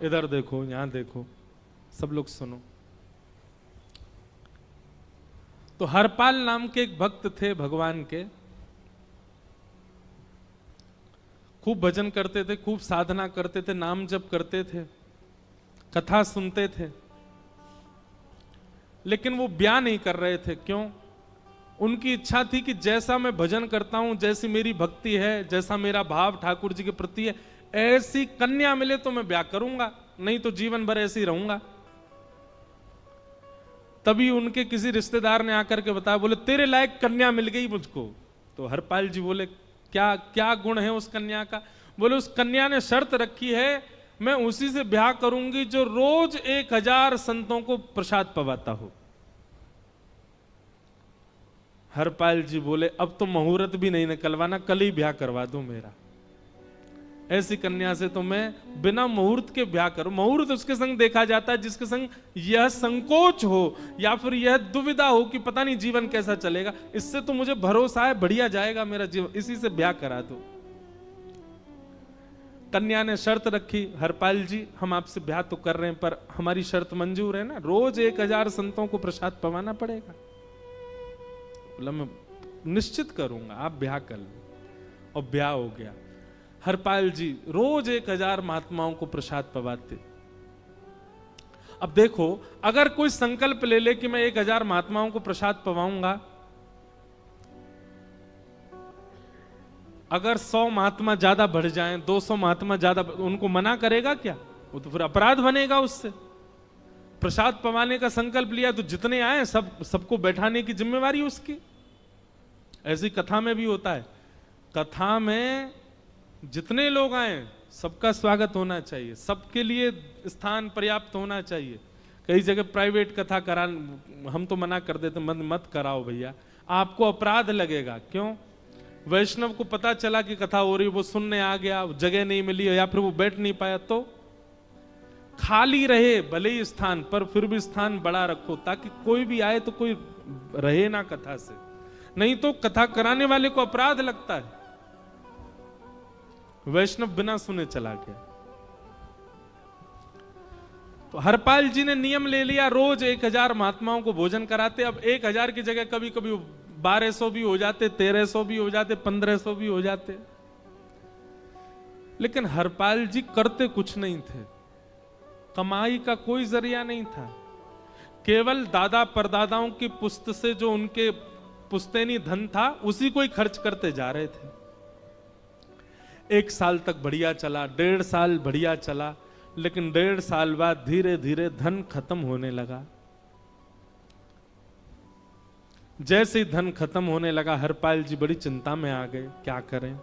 इधर देखो, यहां देखो, सब लोग सुनो। तो हरपाल नाम के एक भक्त थे भगवान के, खूब भजन करते थे, खूब साधना करते थे, नाम जप करते थे, कथा सुनते थे, लेकिन वो ब्याह नहीं कर रहे थे। क्यों? उनकी इच्छा थी कि जैसा मैं भजन करता हूं, जैसी मेरी भक्ति है, जैसा मेरा भाव ठाकुर जी के प्रति है, ऐसी कन्या मिले तो मैं ब्याह करूंगा, नहीं तो जीवन भर ऐसे ही रहूंगा। तभी उनके किसी रिश्तेदार ने आकर के बताया, बोले तेरे लायक कन्या मिल गई मुझको। तो हरपाल जी बोले क्या क्या गुण है उस कन्या का? बोले उस कन्या ने शर्त रखी है, मैं उसी से ब्याह करूंगी जो रोज 1000 संतों को प्रसाद पवाता हो। हरपाल जी बोले अब तो मुहूर्त भी नहीं निकलवाना, कल ही ब्याह करवा दो मेरा। ऐसी कन्या से तो मैं बिना मुहूर्त के ब्याह करूं। मुहूर्त उसके संग देखा जाता है जिसके संग यह संकोच हो या फिर यह दुविधा हो कि पता नहीं जीवन कैसा चलेगा, इससे तो मुझे भरोसा है बढ़िया जाएगा मेरा जीवन, इसी से ब्याह करा दो। कन्या ने शर्त रखी, हरपाल जी हम आपसे ब्याह तो कर रहे हैं पर हमारी शर्त मंजूर है ना, रोज 1000 संतों को प्रसाद पवाना पड़ेगा। बोला मैं निश्चित करूंगा, आप ब्याह कर लो। और ब्याह हो गया। हरपाल जी रोज 1000 महात्माओं को प्रसाद पवाते। अब देखो, अगर कोई संकल्प ले ले कि मैं 1000 महात्माओं को प्रसाद पवाऊंगा, अगर 100 महात्मा ज्यादा बढ़ जाएं, 200 महात्मा ज्यादा, उनको मना करेगा क्या? वो तो फिर अपराध बनेगा उससे। प्रसाद पवाने का संकल्प लिया तो जितने आए सबको बैठाने की जिम्मेवारी उसकी। ऐसी कथा में भी होता है, कथा में जितने लोग आए सबका स्वागत होना चाहिए, सबके लिए स्थान पर्याप्त होना चाहिए। कई जगह प्राइवेट कथा करा, हम तो मना कर देते, मत कराओ भैया, आपको अपराध लगेगा। क्यों? वैष्णव को पता चला कि कथा हो रही, वो सुनने आ गया, जगह नहीं मिली या फिर वो बैठ नहीं पाया, तो खाली रहे भले ही स्थान, पर फिर भी स्थान बड़ा रखो ताकि कोई भी आए तो कोई रहे ना कथा से, नहीं तो कथा कराने वाले को अपराध लगता है। वैष्णव बिना सुने चला गया। तो हरपाल जी ने नियम ले लिया, रोज 1000 महात्माओं को भोजन कराते। अब 1000 की जगह कभी कभी 1200 भी हो जाते, 1300 भी हो जाते, 1500 भी हो जाते। लेकिन हरपाल जी करते कुछ नहीं थे, कमाई का कोई जरिया नहीं था, केवल दादा परदादाओं की पुश्त से जो उनके पुश्तैनी धन था उसी को ही खर्च करते जा रहे थे। 1 साल तक बढ़िया चला, 1.5 साल बढ़िया चला, लेकिन 1.5 साल बाद धीरे धीरे धन खत्म होने लगा। जैसे ही धन खत्म होने लगा, हरपाल जी बड़ी चिंता में आ गए, क्या करें।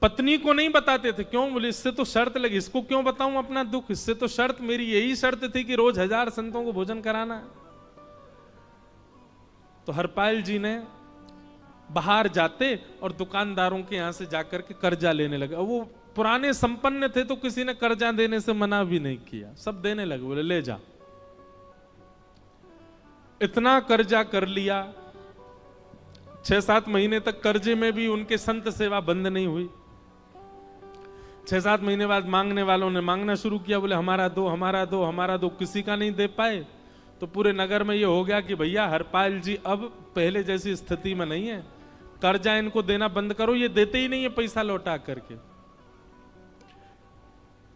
पत्नी को नहीं बताते थे, क्यों? बोले इससे तो शर्त लगी, इसको क्यों बताऊं अपना दुख, इससे तो शर्त मेरी यही शर्त थी कि रोज 1000 संतों को भोजन कराना। तो हरपाल जी ने बाहर जाते और दुकानदारों के यहां से जाकर के कर्जा लेने लगे। वो पुराने संपन्न थे तो किसी ने कर्जा देने से मना भी नहीं किया, सब देने लगे, बोले ले जा। इतना कर्जा कर लिया, 6-7 महीने तक कर्जे में भी उनके संत सेवा बंद नहीं हुई। 6-7 महीने बाद मांगने वालों ने मांगना शुरू किया, बोले हमारा दो, हमारा दो, हमारा दो। किसी का नहीं दे पाए तो पूरे नगर में ये हो गया कि भैया हरपाल जी अब पहले जैसी स्थिति में नहीं है, कर्जा इनको देना बंद करो, ये देते ही नहीं है पैसा लौटा करके।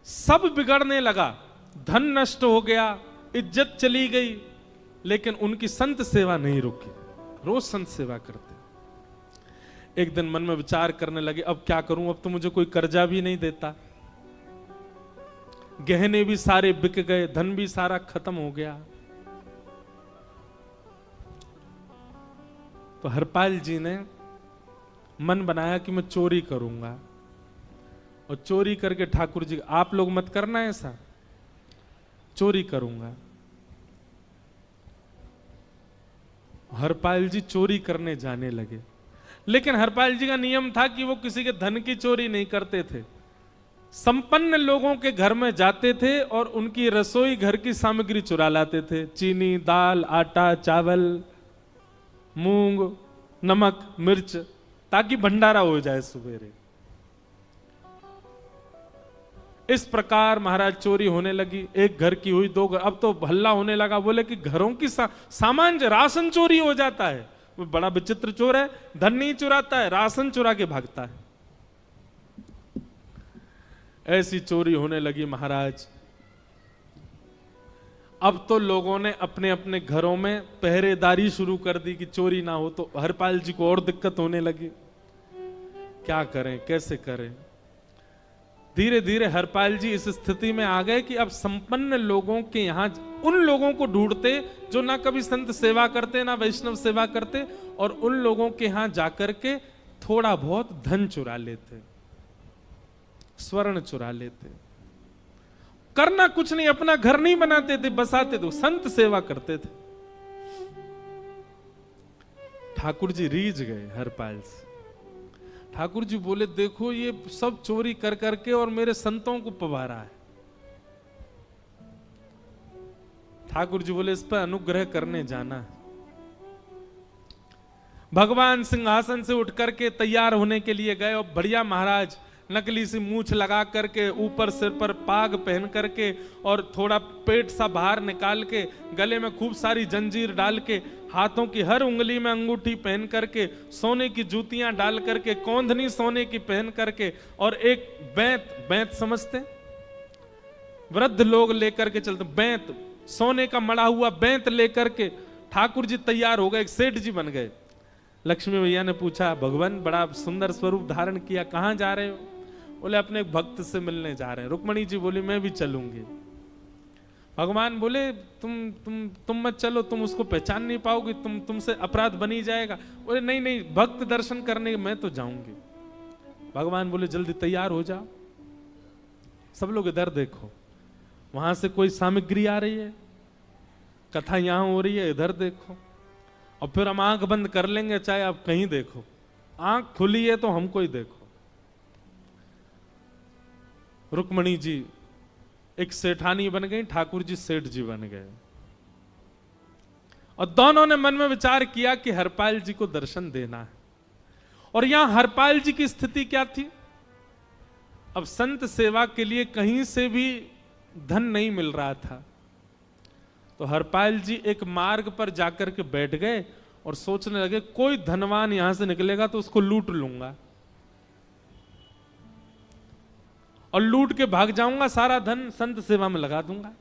सब बिगड़ने लगा, धन नष्ट हो गया, इज्जत चली गई, लेकिन उनकी संत सेवा नहीं रुकी, रोज संत सेवा करते। एक दिन मन में विचार करने लगे, अब क्या करूं, अब तो मुझे कोई कर्जा भी नहीं देता, गहने भी सारे बिक गए, धन भी सारा खत्म हो गया। तो हरपाल जी ने मन बनाया कि मैं चोरी करूंगा, और चोरी करके ठाकुर जी, आप लोग मत करना ऐसा, चोरी करूंगा। हरपाल जी चोरी करने जाने लगे, लेकिन हरपाल जी का नियम था कि वो किसी के धन की चोरी नहीं करते थे। संपन्न लोगों के घर में जाते थे और उनकी रसोई घर की सामग्री चुरा लाते थे, चीनी, दाल, आटा, चावल, मूंग, नमक, मिर्च, ताकि भंडारा हो जाए सवेरे। इस प्रकार महाराज चोरी होने लगी। एक घर की हुई, दो घर, अब तो हल्ला होने लगा। बोले कि घरों की सामान राशन चोरी हो जाता है। वो बड़ा विचित्र चोर है, धन नहीं चुराता है, राशन चुरा के भागता है। ऐसी चोरी होने लगी महाराज। अब तो लोगों ने अपने अपने घरों में पहरेदारी शुरू कर दी कि चोरी ना हो। तो हरपाल जी को और दिक्कत होने लगी, क्या करें, कैसे करें। धीरे धीरे हरपाल जी इस स्थिति में आ गए कि अब संपन्न लोगों के यहां उन लोगों को ढूंढते जो ना कभी संत सेवा करते ना वैष्णव सेवा करते, और उन लोगों के यहां जाकर के थोड़ा बहुत धन चुरा लेते, स्वर्ण चुरा लेते। करना कुछ नहीं, अपना घर नहीं बनाते थे, बसाते थे, संत सेवा करते थे। ठाकुर जी रीझ गए हरपाल से। ठाकुर जी बोले, देखो ये सब चोरी कर करके और मेरे संतों को पवारा है। ठाकुर जी बोले, इस पर अनुग्रह करने जाना है। भगवान सिंहासन से उठ करके तैयार होने के लिए गए, और बढ़िया महाराज नकली सी मूछ लगा करके, ऊपर सिर पर पाग पहन करके, और थोड़ा पेट सा बाहर निकाल के, गले में खूब सारी जंजीर डाल के, हाथों की हर उंगली में अंगूठी पहन करके, सोने की जूतियां डाल करके, कौंधनी सोने की पहन करके, और एक बैंत समझते, वृद्ध लोग लेकर के चलते, बैंत, सोने का मड़ा हुआ बैंत लेकर के ठाकुर जी तैयार हो गए, एक सेठ जी बन गए। लक्ष्मी भैया ने पूछा, भगवान बड़ा सुंदर स्वरूप धारण किया, कहां जा रहे हो? बोले, अपने एक भक्त से मिलने जा रहे हैं। रुक्मणी जी बोली, मैं भी चलूंगी। भगवान बोले, तुम मत चलो, तुम उसको पहचान नहीं पाओगे, तुमसे अपराध बनी जाएगा। बोले, नहीं नहीं, भक्त दर्शन करने मैं तो जाऊंगी। भगवान बोले, जल्दी तैयार हो जाओ। सब लोग इधर देखो, वहां से कोई सामग्री आ रही है, कथा यहां हो रही है, इधर देखो, और फिर हम आंख बंद कर लेंगे, चाहे आप कहीं देखो। आंख खुली है तो हमको ही देखो। रुक्मणी जी एक सेठानी बन गई, ठाकुर जी सेठ जी बन गए, और दोनों ने मन में विचार किया कि हरपाल जी को दर्शन देना है। और यहां हरपाल जी की स्थिति क्या थी? अब संत सेवा के लिए कहीं से भी धन नहीं मिल रहा था। तो हरपाल जी एक मार्ग पर जाकर के बैठ गए और सोचने लगे, कोई धनवान यहां से निकलेगा तो उसको लूट लूंगा, और लूट के भाग जाऊंगा, सारा धन संत सेवा में लगा दूंगा।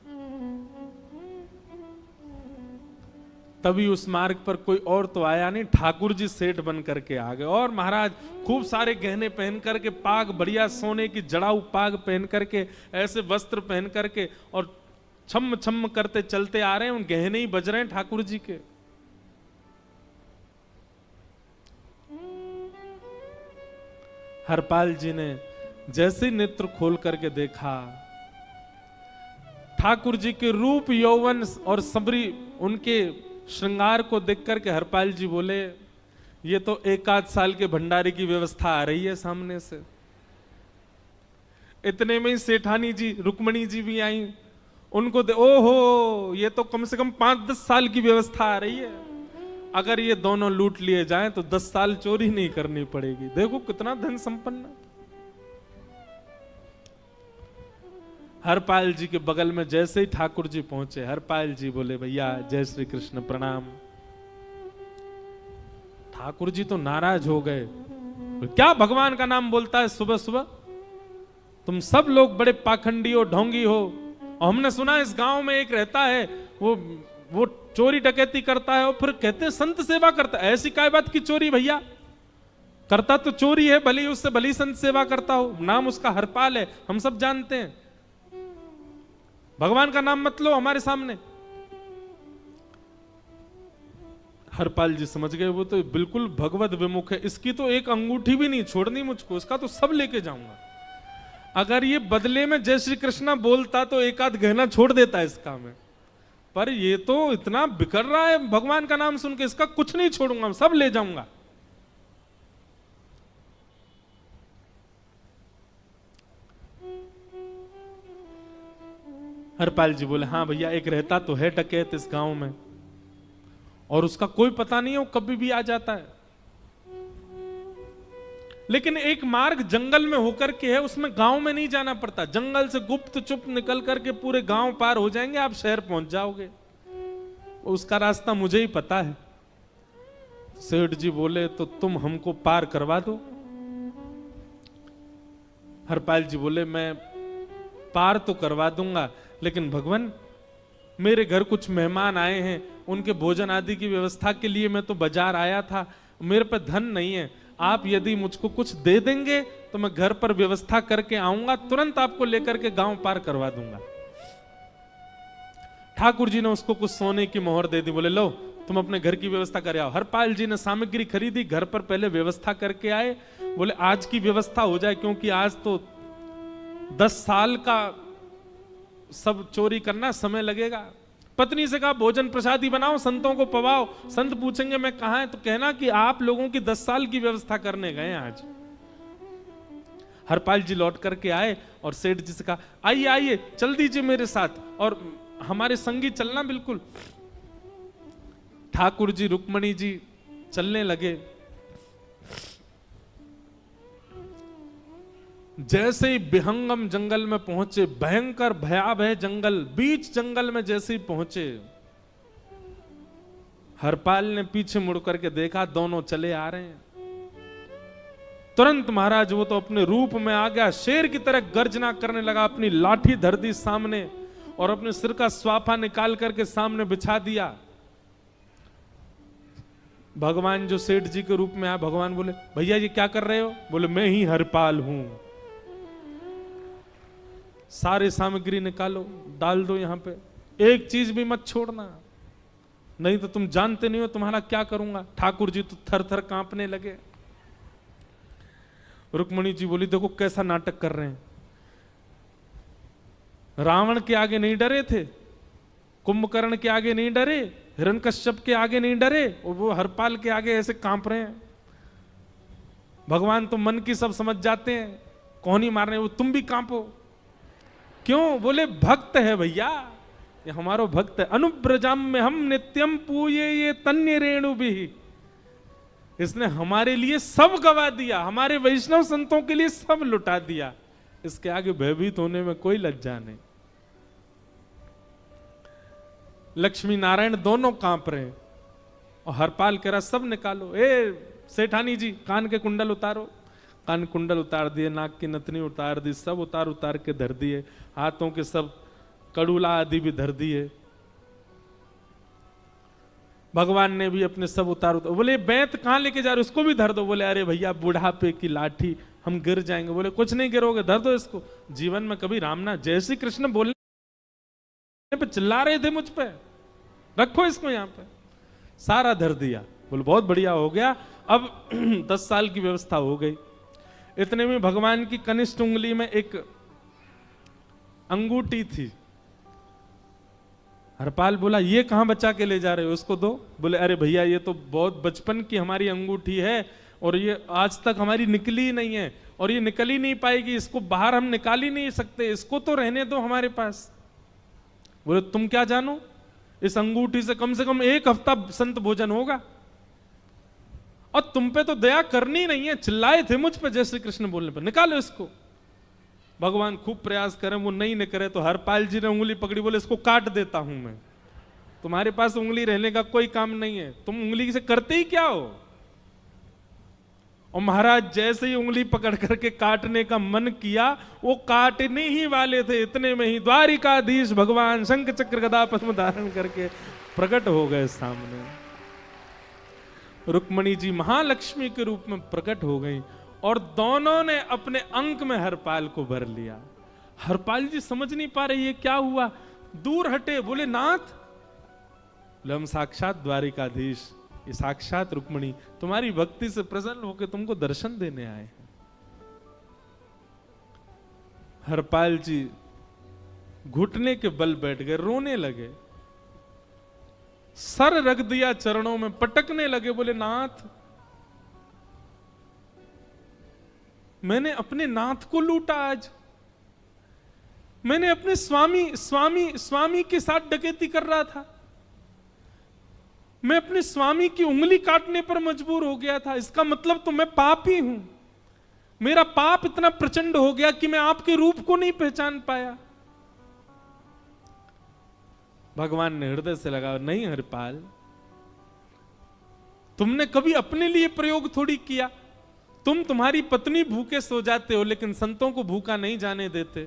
तभी उस मार्ग पर कोई और तो आया नहीं, ठाकुर जी सेठ बन करके आ गए। और महाराज खूब सारे गहने पहन करके, पाग बढ़िया सोने की जड़ाऊ पाग पहन करके, ऐसे वस्त्र पहन करके, और छम छम करते चलते आ रहे हैं। उन गहने ही बज रहे हैं ठाकुर जी के। हरपाल जी ने जैसे नेत्र खोल करके देखा, ठाकुर जी के रूप यौवन और सबरी उनके श्रृंगार को देख करके हरपाल जी बोले, ये तो एक आध साल के भंडारे की व्यवस्था आ रही है सामने से। इतने में ही सेठानी जी, रुक्मणी जी भी आई, उनको ओहो, ये तो कम से कम 5-10 साल की व्यवस्था आ रही है। अगर ये दोनों लूट लिए जाएं तो 10 साल चोरी नहीं करनी पड़ेगी। देखो कितना धन संपन्न। हरपाल जी के बगल में जैसे ही ठाकुर जी पहुंचे, हरपाल जी बोले, भैया जय श्री कृष्ण, प्रणाम। ठाकुर जी तो नाराज हो गए, क्या भगवान का नाम बोलता है सुबह सुबह? तुम सब लोग बड़े पाखंडी हो, ढोंगी हो, और हमने सुना इस गांव में एक रहता है, वो चोरी डकैती करता है, और फिर कहते हैं संत सेवा करता है। ऐसी काय बात की चोरी भैया? करता तो चोरी है, भली उससे भली संत सेवा करता हो। नाम उसका हरपाल है, हम सब जानते हैं। भगवान का नाम मत लो हमारे सामने। हरपाल जी समझ गए, वो तो बिल्कुल भगवत विमुख है, इसकी तो एक अंगूठी भी नहीं छोड़नी मुझको, इसका तो सब लेके जाऊंगा। अगर ये बदले में जय श्री कृष्णा बोलता तो एक आध गहना छोड़ देता है इसका में, पर ये तो इतना बिखर रहा है भगवान का नाम सुन के, इसका कुछ नहीं छोड़ूंगा, सब ले जाऊंगा। हरपाल जी बोले, हाँ भैया, एक रहता तो है डकैत इस गांव में, और उसका कोई पता नहीं है, वो कभी भी आ जाता है। लेकिन एक मार्ग जंगल में होकर के है, उसमें गांव में नहीं जाना पड़ता। जंगल से गुप्त चुप निकल करके पूरे गांव पार हो जाएंगे, आप शहर पहुंच जाओगे। उसका रास्ता मुझे ही पता है। सेठ जी बोले तो तुम हमको पार करवा दो। हरपाल जी बोले मैं पार तो करवा दूंगा, लेकिन भगवान मेरे घर कुछ मेहमान आए हैं, उनके भोजन आदि की व्यवस्था के लिए मैं तो बाजार आया था, मेरे पे धन नहीं है। आप यदि मुझको कुछ दे देंगे तो मैं घर पर व्यवस्था करके आऊंगा, तुरंत आपको लेकर के गांव पार करवा दूंगा। ठाकुर जी ने उसको कुछ सोने की मोहर दे दी, बोले लो तुम अपने घर की व्यवस्था कर आओ। हरपाल जी ने सामग्री खरीदी, घर पर पहले व्यवस्था करके आए। बोले आज की व्यवस्था हो जाए, क्योंकि आज तो 10 साल का सब चोरी करना समय लगेगा। पत्नी से कहा भोजन प्रसादी बनाओ, संतों को पवाओ। संत पूछेंगे मैं कहां है, तो कहना कि आप लोगों की 10 साल की व्यवस्था करने गए आज। हरपाल जी लौट करके आए और सेठ जी से कहा आइए आइए चल दीजिए मेरे साथ और हमारे संगी चलना बिल्कुल। ठाकुर जी रुक्मणी जी चलने लगे। जैसे ही विहंगम जंगल में पहुंचे, भयंकर भयावह जंगल, बीच जंगल में जैसे ही पहुंचे, हरपाल ने पीछे मुड़ करके देखा, दोनों चले आ रहे हैं। तुरंत महाराज वो तो अपने रूप में आ गया, शेर की तरह गर्जना करने लगा, अपनी लाठी धर दी सामने और अपने सिर का स्वाफा निकाल करके सामने बिछा दिया। भगवान जो सेठ जी के रूप में आया, भगवान बोले भैया ये क्या कर रहे हो? बोले मैं ही हरपाल हूं। सारे सामग्री निकालो, डाल दो यहां पे, एक चीज भी मत छोड़ना, नहीं तो तुम जानते नहीं हो तुम्हारा क्या करूंगा। ठाकुर जी तो थर थर कांपने लगे। रुक्मणी जी बोली देखो कैसा नाटक कर रहे हैं। रावण के आगे नहीं डरे थे, कुंभकर्ण के आगे नहीं डरे, हिरण्यकश्यप के आगे नहीं डरे, और वो हरपाल के आगे ऐसे कांप रहे हैं। भगवान तो मन की सब समझ जाते हैं, कौन ही मारने, वो तुम भी कांपो क्यों? बोले भक्त है भैया, ये हमारो भक्त है। अनुब्रजाम में हम नित्यम पूये ये तन्य रेणु भी, इसने हमारे लिए सब गवा दिया, हमारे वैष्णव संतों के लिए सब लुटा दिया, इसके आगे भयभीत होने में कोई लज्जा नहीं। लक्ष्मी नारायण दोनों कांप रहे हैं और हरपाल कह रहा सब निकालो। ए सेठानी जी कान के कुंडल उतारो। कान कुंडल उतार दिए, नाक की नथनी उतार दी, सब उतार उतार के धर दिए, हाथों के सब कड़ूला आदि भी धर दिए। भगवान ने भी अपने सब उतार। बोले बैंत कहां लेके जा रहे, उसको भी धर दो। बोले अरे भैया बुढ़ापे की लाठी, हम गिर जाएंगे। बोले कुछ नहीं गिरोगे, धर दो इसको। जीवन में कभी राम ना, जय श्री कृष्ण बोलने पे चिल्ला रहे थे मुझ पे, रखो इसको यहां पे। सारा धर दिया। बोले बहुत बढ़िया हो गया, अब 10 साल की व्यवस्था हो गई। इतने में भगवान की कनिष्ठ उंगली में एक अंगूठी थी। हरपाल बोला ये कहां बचा के ले जा रहे हो, उसको दो। बोले अरे भैया ये तो बहुत बचपन की हमारी अंगूठी है और ये आज तक हमारी निकली नहीं है और ये निकल ही नहीं पाएगी, इसको बाहर हम निकाल ही नहीं सकते, इसको तो रहने दो हमारे पास। बोले तुम क्या जानो, इस अंगूठी से कम 1 हफ्ता संत भोजन होगा और तुम पे तो दया करनी नहीं है। चिल्लाए थे मुझ पे जय श्री कृष्ण बोलने पर, निकालो इसको। भगवान खूब प्रयास करें, वो नहीं निकले तो हरपाल जी ने उंगली पकड़ी, बोले इसको काट देता हूं मैं, तुम्हारे पास उंगली रहने का कोई काम नहीं है, तुम उंगली से करते ही क्या हो। और महाराज जैसे ही उंगली पकड़ करके काटने का मन किया, वो काटने ही वाले थे, इतने में ही द्वारिकाधीश भगवान शंख चक्र गदा पद्म धारण करके प्रकट हो गए सामने। रुक्मणी जी महालक्ष्मी के रूप में प्रकट हो गई और दोनों ने अपने अंक में हरपाल को भर लिया। हरपाल जी समझ नहीं पा रहे ये क्या हुआ, दूर हटे। बोले नाथ, बोले हम साक्षात द्वारिकाधीश, ये साक्षात रुक्मणी तुम्हारी भक्ति से प्रसन्न होकर तुमको दर्शन देने आए हैं। हरपाल जी घुटने के बल बैठ गए, रोने लगे, सर रख दिया चरणों में, पटकने लगे। बोले नाथ, मैंने अपने नाथ को लूटा, आज मैंने अपने स्वामी के साथ डकैती कर रहा था, मैं अपने स्वामी की उंगली काटने पर मजबूर हो गया था, इसका मतलब तो मैं पापी हूं। मेरा पाप इतना प्रचंड हो गया कि मैं आपके रूप को नहीं पहचान पाया। भगवान ने हृदय से लगा, नहीं हरिपाल, तुमने कभी अपने लिए प्रयोग थोड़ी किया। तुम्हारी पत्नी भूखे सो जाते हो, लेकिन संतों को भूखा नहीं जाने देते।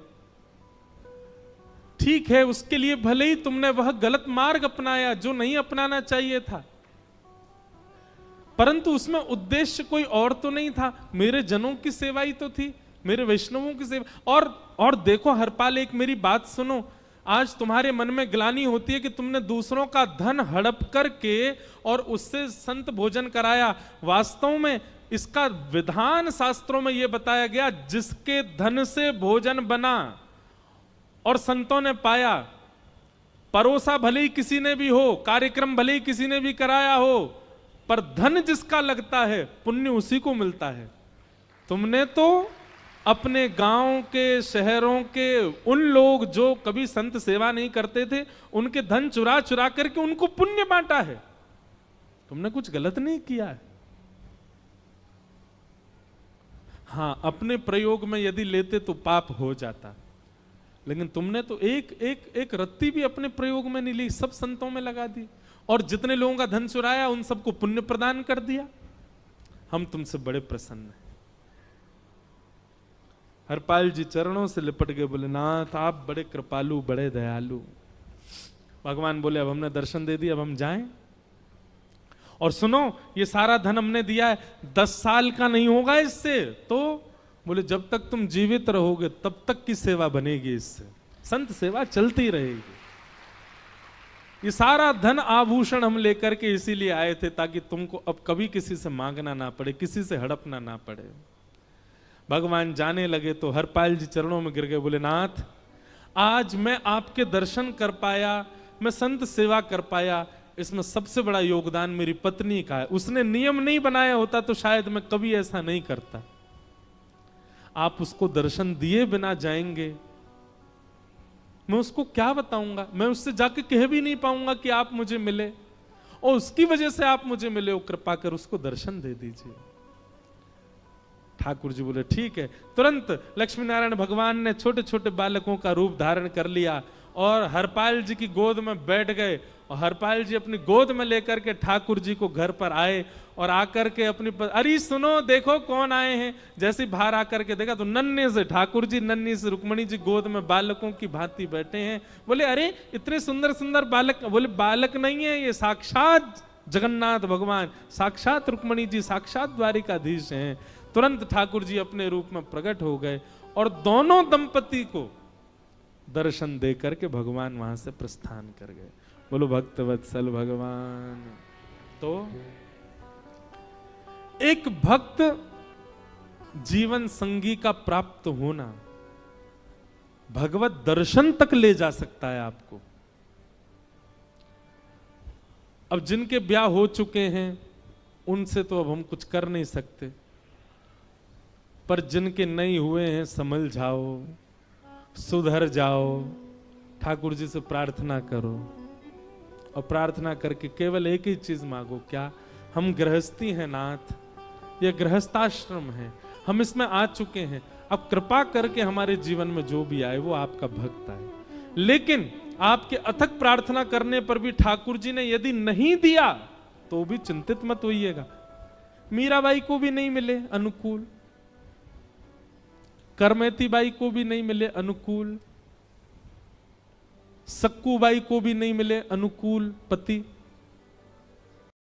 ठीक है, उसके लिए भले ही तुमने वह गलत मार्ग अपनाया जो नहीं अपनाना चाहिए था, परंतु उसमें उद्देश्य कोई और तो नहीं था, मेरे जनों की सेवा ही तो थी, मेरे वैष्णवों की सेवा। और देखो हरपाल, एक मेरी बात सुनो, आज तुम्हारे मन में ग्लानि होती है कि तुमने दूसरों का धन हड़प करके और उससे संत भोजन कराया। वास्तव में इसका विधान शास्त्रों में यह बताया गया, जिसके धन से भोजन बना और संतों ने पाया, परोसा भले ही किसी ने भी हो, कार्यक्रम भले ही किसी ने भी कराया हो, पर धन जिसका लगता है पुण्य उसी को मिलता है। तुमने तो अपने गांव के, शहरों के उन लोग जो कभी संत सेवा नहीं करते थे, उनके धन चुरा चुरा करके उनको पुण्य बांटा है। तुमने कुछ गलत नहीं किया है। हां, अपने प्रयोग में यदि लेते तो पाप हो जाता, लेकिन तुमने तो एक रत्ती भी अपने प्रयोग में नहीं ली, सब संतों में लगा दी, और जितने लोगों का धन चुराया उन सबको पुण्य प्रदान कर दिया। हम तुमसे बड़े प्रसन्न हैं। हरपाल जी चरणों से लिपट गए, बोले नाथ आप बड़े कृपालु, बड़े दयालु। भगवान बोले अब हमने दर्शन दे दिया, अब हम जाएं। और सुनो, ये सारा धन हमने दिया है, 10 साल का नहीं होगा इससे। तो बोले जब तक तुम जीवित रहोगे तब तक की सेवा बनेगी, इससे संत सेवा चलती रहेगी। ये सारा धन आभूषण हम लेकर के इसीलिए आए थे, ताकि तुमको अब कभी किसी से मांगना ना पड़े, किसी से हड़पना ना पड़े। भगवान जाने लगे तो हरपाल जी चरणों में गिर गए, बोले नाथ आज मैं आपके दर्शन कर पाया, मैं संत सेवा कर पाया, इसमें सबसे बड़ा योगदान मेरी पत्नी का है। उसने नियम नहीं बनाया होता तो शायद मैं कभी ऐसा नहीं करता। आप उसको दर्शन दिए बिना जाएंगे, मैं उसको क्या बताऊंगा? मैं उससे जाके कह भी नहीं पाऊंगा कि आप मुझे मिले, और उसकी वजह से आप मुझे मिले हो, कृपा कर उसको दर्शन दे दीजिए। ठाकुर जी बोले ठीक है। तुरंत लक्ष्मी नारायण भगवान ने छोटे छोटे बालकों का रूप धारण कर लिया और हरपाल जी की गोद में बैठ गए, और हरपाल जी अपनी गोद में लेकर के ठाकुर जी को घर पर आए, और आकर के अपनी अरे सुनो देखो कौन आए हैं। जैसे बाहर आकर के देखा तो नन्हे से ठाकुर जी, नन्ही से रुक्मणी जी गोद में बालकों की भांति बैठे हैं। बोले अरे इतने सुंदर सुंदर बालक। बोले बालक नहीं है, ये साक्षात जगन्नाथ भगवान, साक्षात रुक्मणी जी, साक्षात द्वारिकाधीश हैं। तुरंत ठाकुर जी अपने रूप में प्रकट हो गए और दोनों दंपति को दर्शन दे करके भगवान वहां से प्रस्थान कर गए। बोलो भक्त वत्सल भगवान। तो एक भक्त जीवन संगी का प्राप्त होना भगवत दर्शन तक ले जा सकता है आपको। अब जिनके ब्याह हो चुके हैं उनसे तो अब हम कुछ कर नहीं सकते, पर जिनके नहीं हुए हैं संभल जाओ, सुधर जाओ, ठाकुर जी से प्रार्थना करो, और प्रार्थना करके केवल एक ही चीज मांगो, क्या हम गृहस्थी हैं नाथ, यह गृहस्थाश्रम है, हम इसमें आ चुके हैं, अब कृपा करके हमारे जीवन में जो भी आए वो आपका भक्त आए। लेकिन आपके अथक प्रार्थना करने पर भी ठाकुर जी ने यदि नहीं दिया तो भी चिंतित मत होइएगा। मीराबाई को भी नहीं मिले अनुकूल, करमेती बाई को भी नहीं मिले अनुकूल, सक्कू बाई को भी नहीं मिले अनुकूल पति,